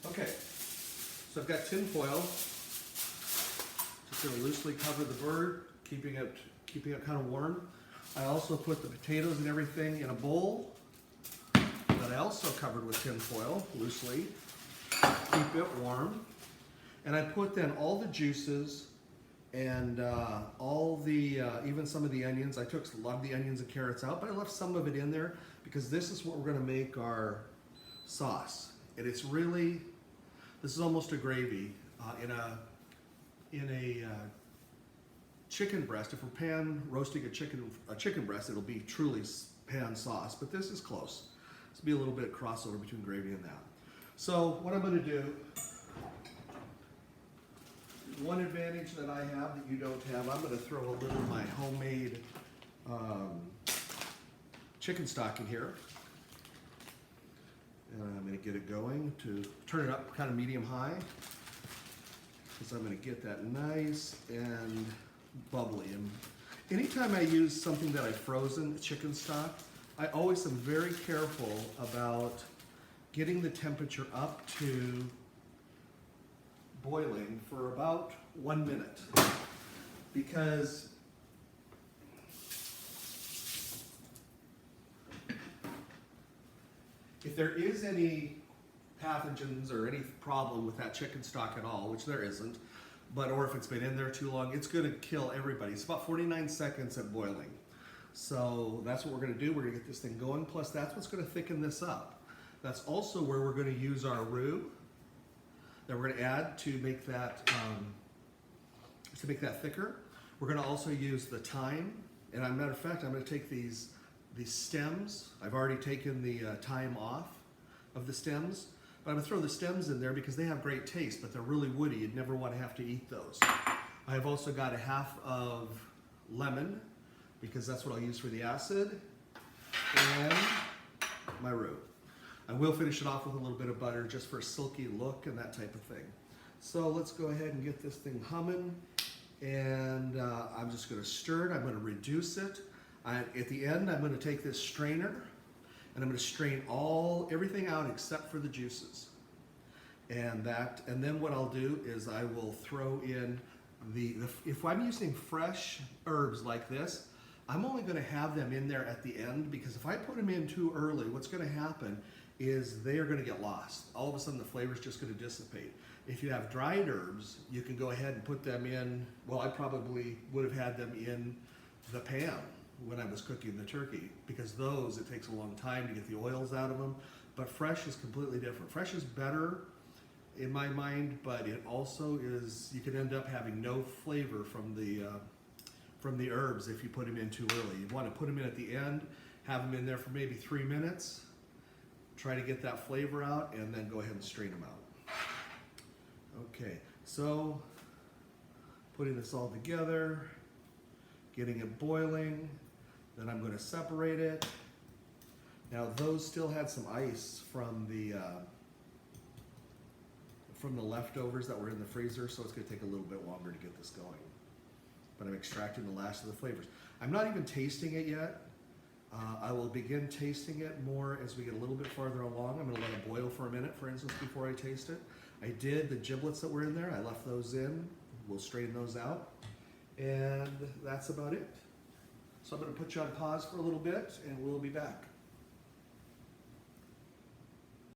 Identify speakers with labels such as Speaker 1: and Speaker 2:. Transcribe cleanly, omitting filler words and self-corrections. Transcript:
Speaker 1: Okay, so I've got tin foil. Just going to loosely cover the bird, keeping it kind of warm. I also put the potatoes and everything in a bowl that I also covered with tin foil loosely, keep it warm. And I put then all the juices and all the, even some of the onions. I took a lot of the onions and carrots out, but I left some of it in there because this is what we're going to make our sauce. And it's really, this is almost a gravy in a chicken breast. If we're pan roasting a chicken breast, it'll be truly pan sauce, but this is close. This will be a little bit crossover between gravy and that. So what I'm going to do, one advantage that I have that you don't have, I'm going to throw a little of my homemade chicken stock in here. And I'm going to get it going to turn it up kind of medium high, because I'm going to get that nice and bubbly. And anytime I use something that I've frozen, chicken stock, I always am very careful about getting the temperature up to boiling for about 1 minute, because if there is any pathogens or any problem with that chicken stock at all, which there isn't, but or if it's been in there too long, it's going to kill everybody. It's about 49 seconds at boiling. So that's what we're going to do. We're going to get this thing going. Plus, that's what's going to thicken this up. That's also where we're going to use our roux that we're going to add to make that thicker. We're going to also use the thyme. And as a matter of fact, I'm going to take these stems. I've already taken the thyme off of the stems, but I'm going to throw the stems in there because they have great taste, but they're really woody. You'd never want to have to eat those. I've also got a half of lemon, because that's what I'll use for the acid, and my roux. I will finish it off with a little bit of butter just for a silky look and that type of thing. So let's go ahead and get this thing humming, and I'm just going to stir it. I'm going to reduce it. At the end, I'm going to take this strainer and I'm going to strain everything out except for the juices. And then what I'll do is I will throw in if I'm using fresh herbs like this, I'm only going to have them in there at the end, because if I put them in too early, what's going to happen is they are going to get lost. All of a sudden the flavor is just going to dissipate. If you have dried herbs, you can go ahead and put them in. Well, I probably would have had them in the pan when I was cooking the turkey, because those, it takes a long time to get the oils out of them. But fresh is completely different. Fresh is better in my mind, but it also is, you could end up having no flavor from the herbs if you put them in too early. You want to put them in at the end, have them in there for maybe 3 minutes, try to get that flavor out, and then go ahead and strain them out. Okay, so putting this all together, getting it boiling, then I'm going to separate it. Now those still had some ice from the leftovers that were in the freezer, so it's going to take a little bit longer to get this going. But I'm extracting the last of the flavors. I'm not even tasting it yet. I will begin tasting it more as we get a little bit farther along. I'm going to let it boil for a minute, for instance, before I taste it. I did the giblets that were in there. I left those in. We'll strain those out. And that's about it. So I'm going to put you on pause for a little bit, and we'll be back.